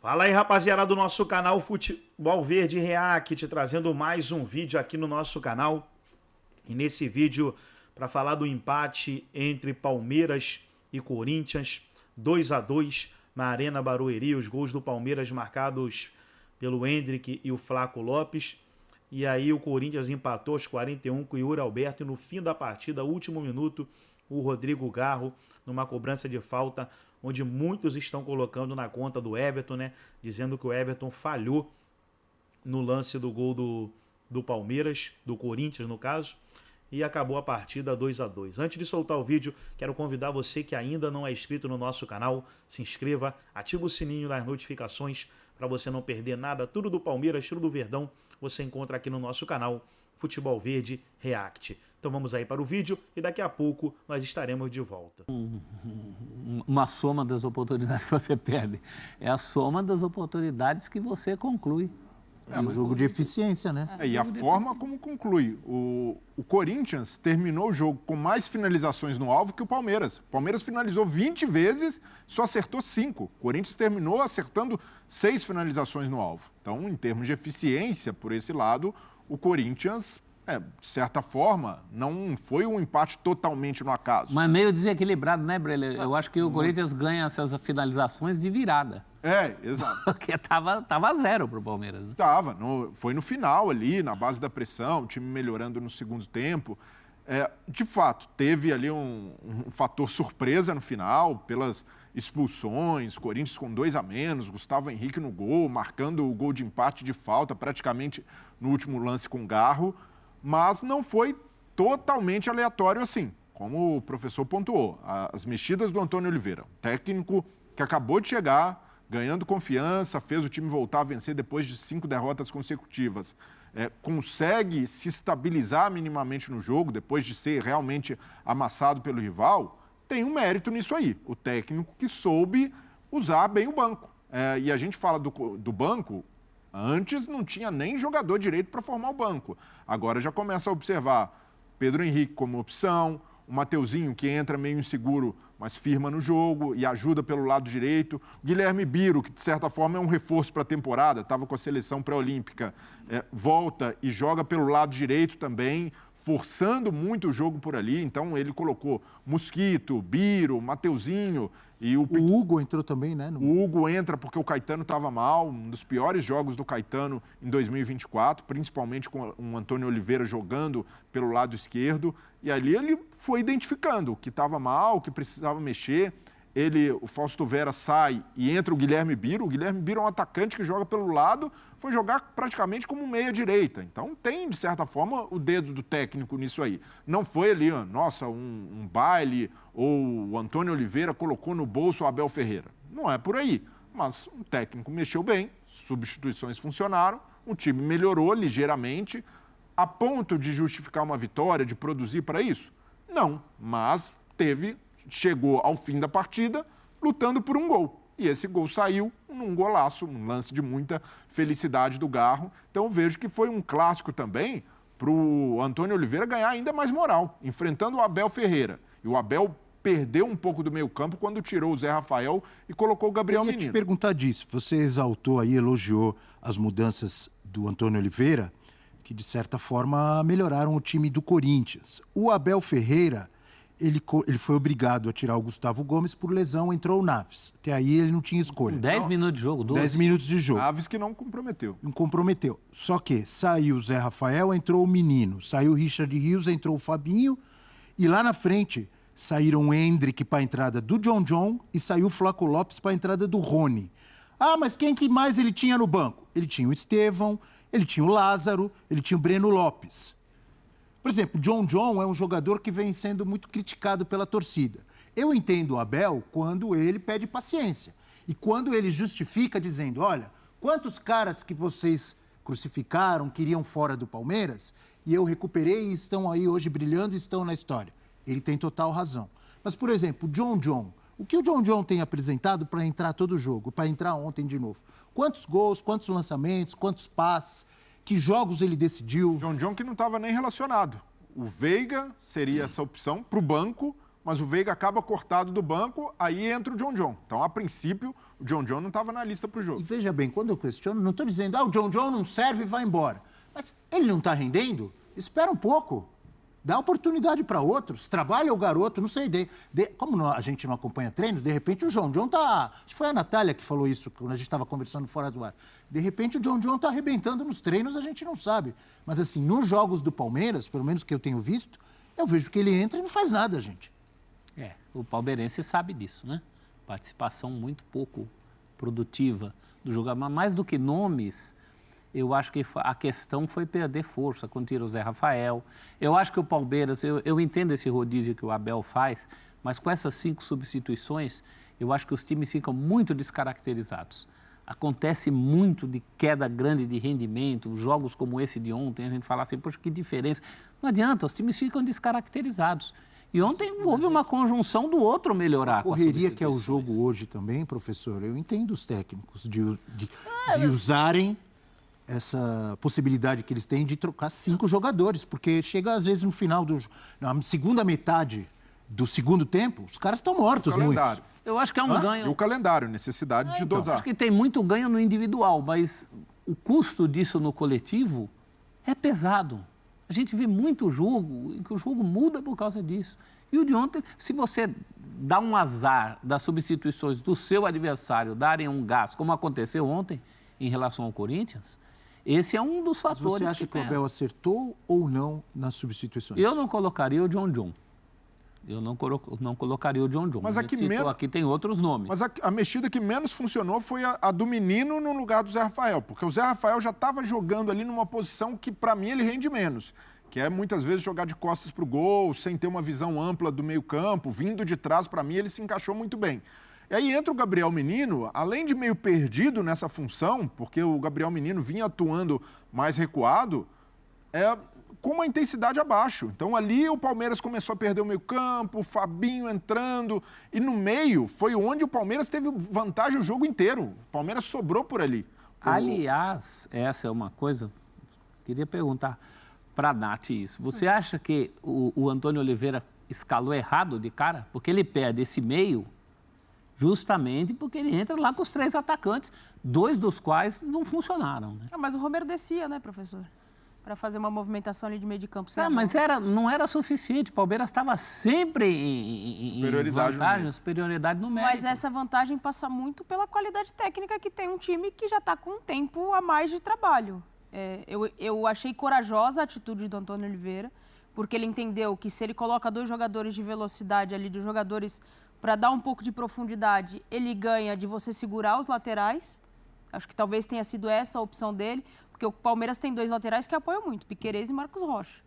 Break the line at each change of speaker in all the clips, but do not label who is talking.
Fala aí, rapaziada do nosso canal Futebol Verde React, trazendo mais um vídeo aqui no nosso canal. E nesse vídeo, para falar do empate entre Palmeiras e Corinthians, 2-2 na Arena Barueri, os gols do Palmeiras marcados pelo Hendrick e o Flaco Lopes. E aí o Corinthians empatou aos 41 com o Yuri Alberto e no fim da partida, último minuto, o Rodrigo Garro, numa cobrança de falta, onde muitos estão colocando na conta do Everton, né? Dizendo que o Everton falhou no lance do gol do Palmeiras, do Corinthians no caso, e acabou a partida 2-2. Antes de soltar o vídeo, quero convidar você que ainda não é inscrito no nosso canal, se inscreva, ativa o sininho das notificações para você não perder nada, tudo do Palmeiras, tudo do Verdão, você encontra aqui no nosso canal Futebol Verde React. Então vamos aí para o vídeo e daqui a pouco nós estaremos de volta.
Uma soma das oportunidades que você perde. É a soma das oportunidades que você conclui.
É um jogo de eficiência, né?
E a forma como conclui. O Corinthians terminou o jogo com mais finalizações no alvo que o Palmeiras. O Palmeiras finalizou 20 vezes, só acertou 5. O Corinthians terminou acertando 6 finalizações no alvo. Então, em termos de eficiência, por esse lado, o Corinthians, de certa forma, não foi um empate totalmente no acaso.
Mas meio desequilibrado, né, Breler? Eu acho que o Corinthians ganha essas finalizações de virada.
Exato.
Porque tava 0 pro Palmeiras. Né?
Foi no final ali, na base da pressão, o time melhorando no segundo tempo. De fato, teve ali um fator surpresa no final, pelas expulsões, Corinthians com 2 a menos, Gustavo Henrique no gol, marcando o gol de empate de falta, praticamente no último lance com Garro, mas não foi totalmente aleatório assim, como o professor pontuou. As mexidas do Antônio Oliveira, técnico que acabou de chegar, ganhando confiança, fez o time voltar a vencer depois de 5 derrotas consecutivas. Consegue se estabilizar minimamente no jogo, depois de ser realmente amassado pelo rival, tem um mérito nisso aí. O técnico que soube usar bem o banco. E a gente fala do banco, antes não tinha nem jogador direito para formar o banco. Agora já começa a observar Pedro Henrique como opção, o Mateuzinho que entra meio inseguro, mas firma no jogo e ajuda pelo lado direito. O Guilherme Biro, que de certa forma é um reforço para a temporada, estava com a seleção pré-olímpica, volta e joga pelo lado direito também, forçando muito o jogo por ali. Então ele colocou Mosquito, Biro, Mateuzinho e o
Hugo entrou também, né?
O Hugo entra porque o Caetano estava mal, um dos piores jogos do Caetano em 2024, principalmente com o Antônio Oliveira jogando pelo lado esquerdo. E ali ele foi identificando o que estava mal, o que precisava mexer. O Fausto Vera sai e entra o Guilherme Biro. O Guilherme Biro é um atacante que joga pelo lado, foi jogar praticamente como meia-direita. Então tem, de certa forma, o dedo do técnico nisso aí. Não foi ali, um baile, ou o Antônio Oliveira colocou no bolso o Abel Ferreira. Não é por aí. Mas o técnico mexeu bem, substituições funcionaram, o time melhorou ligeiramente, a ponto de justificar uma vitória, de produzir para isso? Não, mas chegou ao fim da partida lutando por um gol. E esse gol saiu num golaço, um lance de muita felicidade do Garro. Então eu vejo que foi um clássico também para o Antônio Oliveira ganhar ainda mais moral, enfrentando o Abel Ferreira. E o Abel perdeu um pouco do meio-campo quando tirou o Zé Rafael e colocou o Gabriel Menino.
Eu ia te perguntar disso. Você exaltou aí, elogiou as mudanças do Antônio Oliveira, que de certa forma melhoraram o time do Corinthians. O Abel Ferreira, ele foi obrigado a tirar o Gustavo Gomes por lesão, entrou o Naves. Até aí ele não tinha escolha.
10 minutos de jogo,
10 minutos de jogo.
Naves que não comprometeu.
Não comprometeu. Só que saiu o Zé Rafael, entrou o Menino. Saiu o Richard Rios, entrou o Fabinho. E lá na frente saíram o Hendrick para a entrada do John e saiu o Flaco Lopes para a entrada do Rony. Ah, mas quem que mais ele tinha no banco? Ele tinha o Estevão, ele tinha o Lázaro, ele tinha o Breno Lopes. Por exemplo, John é um jogador que vem sendo muito criticado pela torcida. Eu entendo o Abel quando ele pede paciência. E quando ele justifica dizendo, olha, quantos caras que vocês crucificaram, queriam fora do Palmeiras, e eu recuperei e estão aí hoje brilhando e estão na história. Ele tem total razão. Mas, por exemplo, John, o que o John tem apresentado para entrar todo o jogo, para entrar ontem de novo? Quantos gols, quantos lançamentos, quantos passes, que jogos ele decidiu?
John que não estava nem relacionado. O Veiga seria essa opção para o banco, mas o Veiga acaba cortado do banco, aí entra o John John. Então, a princípio, o John John não estava na lista para o jogo.
E veja bem, quando eu questiono, não estou dizendo, o John John não serve e vai embora. Mas ele não está rendendo? Espera um pouco. Dá oportunidade para outros. Trabalha o garoto, não sei. Como a gente não acompanha treino, de repente o John John tá... Acho que foi a Natália que falou isso quando a gente estava conversando fora do ar. De repente o John John está arrebentando nos treinos, a gente não sabe. Mas assim, nos jogos do Palmeiras, pelo menos que eu tenho visto, eu vejo que ele entra e não faz nada, gente.
O palmeirense sabe disso, né? Participação muito pouco produtiva do jogador. Mas mais do que nomes, eu acho que a questão foi perder força quando tira o Zé Rafael. Eu acho que o Palmeiras, eu entendo esse rodízio que o Abel faz, mas com essas 5 substituições, eu acho que os times ficam muito descaracterizados. Acontece muito de queda grande de rendimento, jogos como esse de ontem, a gente fala assim, poxa, que diferença. Não adianta, os times ficam descaracterizados. E ontem houve uma conjunção do outro melhorar.
A correria que é o jogo hoje também, professor, eu entendo os técnicos de usarem essa possibilidade que eles têm de trocar 5 jogadores, porque chega às vezes no final, na segunda metade do segundo tempo, os caras estão mortos, muitos.
Eu acho que é um ganho.
E o calendário, necessidade de dosar.
Acho que tem muito ganho no individual, mas o custo disso no coletivo é pesado. A gente vê muito jogo em que o jogo muda por causa disso. E o de ontem, se você dá um azar das substituições do seu adversário darem um gás, como aconteceu ontem em relação ao Corinthians, esse é um dos fatores.
Mas você acha que o Abel acertou ou não nas substituições?
Eu não colocaria o John John. Eu não colocaria o John John.
Mas aqui,
aqui tem outros nomes.
Mas a mexida que menos funcionou foi a do Menino no lugar do Zé Rafael, porque o Zé Rafael já estava jogando ali numa posição que, para mim, ele rende menos, que é muitas vezes jogar de costas para o gol, sem ter uma visão ampla do meio-campo, vindo de trás, para mim, ele se encaixou muito bem. E aí entra o Gabriel Menino, além de meio perdido nessa função, porque o Gabriel Menino vinha atuando mais recuado, com uma intensidade abaixo. Então ali o Palmeiras começou a perder o meio-campo, o Fabinho entrando, e no meio foi onde o Palmeiras teve vantagem o jogo inteiro. O Palmeiras sobrou por ali.
Aliás, essa é uma coisa, queria perguntar para a Nath isso. Você acha que o Antônio Oliveira escalou errado de cara? Porque ele perde esse meio justamente porque ele entra lá com os 3 atacantes, 2 dos quais não funcionaram. Né?
Mas o Romero descia, né, professor? Para fazer uma movimentação ali de meio de campo.
Mas não era suficiente. O Palmeiras estava sempre em superioridade numérica.
Mas essa vantagem passa muito pela qualidade técnica que tem um time que já está com um tempo a mais de trabalho. Eu achei corajosa a atitude do Antônio Oliveira, porque ele entendeu que se ele coloca 2 jogadores de velocidade ali, de jogadores para dar um pouco de profundidade, ele ganha de você segurar os laterais. Acho que talvez tenha sido essa a opção dele, porque o Palmeiras tem 2 laterais que apoiam muito, Piquerez e Marcos Rocha.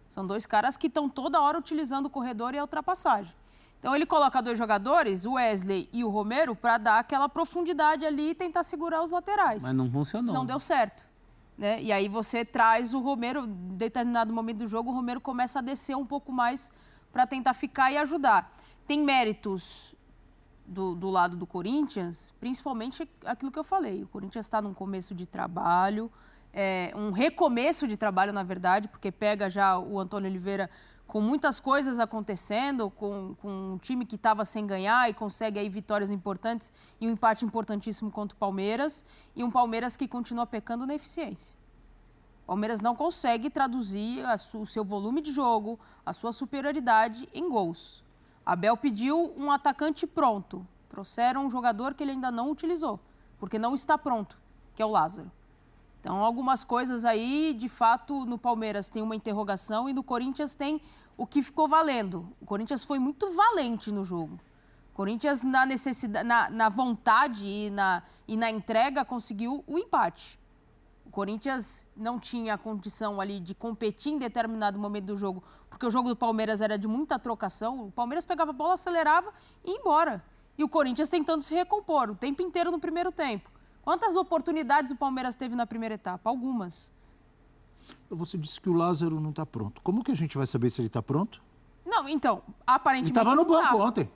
São 2 caras que estão toda hora utilizando o corredor e a ultrapassagem. Então ele coloca 2 jogadores, o Wesley e o Romero, para dar aquela profundidade ali e tentar segurar os laterais.
Mas não funcionou.
Não deu certo. Né? E aí você traz o Romero, em determinado momento do jogo, o Romero começa a descer um pouco mais para tentar ficar e ajudar. Tem méritos do lado do Corinthians, principalmente aquilo que eu falei. O Corinthians está num começo de trabalho, um recomeço de trabalho, na verdade, porque pega já o Antônio Oliveira com muitas coisas acontecendo, com um time que estava sem ganhar e consegue aí vitórias importantes e um empate importantíssimo contra o Palmeiras, e um Palmeiras que continua pecando na eficiência. O Palmeiras não consegue traduzir o seu volume de jogo, a sua superioridade em gols. Abel pediu um atacante pronto. Trouxeram um jogador que ele ainda não utilizou, porque não está pronto, que é o Lázaro. Então, algumas coisas aí, de fato, no Palmeiras tem uma interrogação e no Corinthians tem o que ficou valendo. O Corinthians foi muito valente no jogo. O Corinthians, na necessidade, na vontade e na entrega, conseguiu o empate. O Corinthians não tinha a condição ali de competir em determinado momento do jogo, porque o jogo do Palmeiras era de muita trocação. O Palmeiras pegava a bola, acelerava e ia embora. E o Corinthians tentando se recompor o tempo inteiro no primeiro tempo. Quantas oportunidades o Palmeiras teve na primeira etapa? Algumas.
Você disse que o Lázaro não está pronto. Como que a gente vai saber se ele está pronto?
Não, então, aparentemente
ele estava no banco ontem.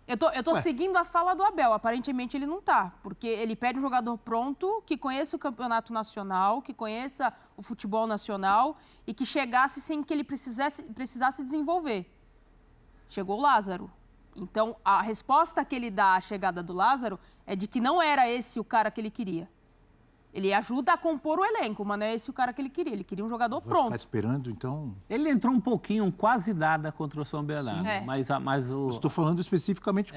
Eu tô seguindo a fala do Abel. Aparentemente ele não está, porque ele pede um jogador pronto, que conheça o campeonato nacional, que conheça o futebol nacional e que chegasse sem que ele precisasse desenvolver. chegou o Lázaro. Então, a resposta que ele dá à chegada do Lázaro é de que não era esse o cara que ele queria. Ele ajuda a compor o elenco, mas não é esse o cara que ele queria. Ele queria um jogador
Vai
pronto.
ficar esperando, então...
Ele entrou um pouquinho, quase dada contra o São Bernardo.
É.
Mas o...
Estou falando especificamente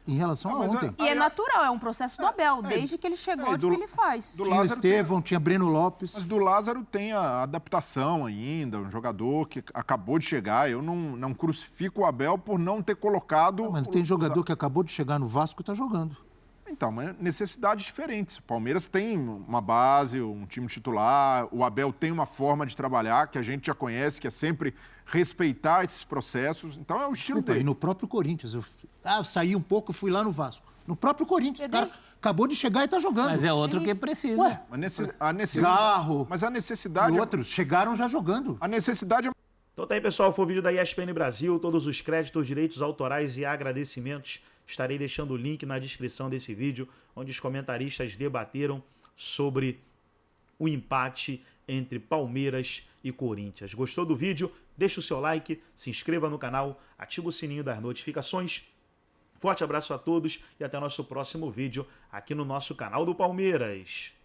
em relação a
mas
ontem.
E é natural, é um processo do Abel. Desde que ele chegou, é o que ele faz.
do
Tinha o
Lázaro
Estevão, tinha Breno Lopes.
Mas do Lázaro tem a adaptação ainda, um jogador que acabou de chegar. Eu não crucifico o Abel por não ter colocado...
Mas tem jogador que acabou de chegar no Vasco e está jogando.
Então, mas necessidades diferentes. O Palmeiras tem uma base, um time titular, o Abel tem uma forma de trabalhar que a gente já conhece, que é sempre respeitar esses processos. Então é o estilo
Desculpa, e
dele.
no próprio Corinthians. Eu saí um pouco e fui lá no Vasco. No próprio Corinthians, o cara acabou de chegar e está jogando.
Mas é outro que precisa.
Ué, Garro
Mas a necessidade...
e outros chegaram já jogando.
A necessidade é...
Então tá aí, pessoal, foi o vídeo da ESPN Brasil, todos os créditos, direitos autorais e agradecimentos. Estarei deixando o link na descrição desse vídeo, onde os comentaristas debateram sobre o empate entre Palmeiras e Corinthians. Gostou do vídeo? Deixa o seu like, se inscreva no canal, ativa o sininho das notificações. Forte abraço a todos e até nosso próximo vídeo aqui no nosso canal do Palmeiras.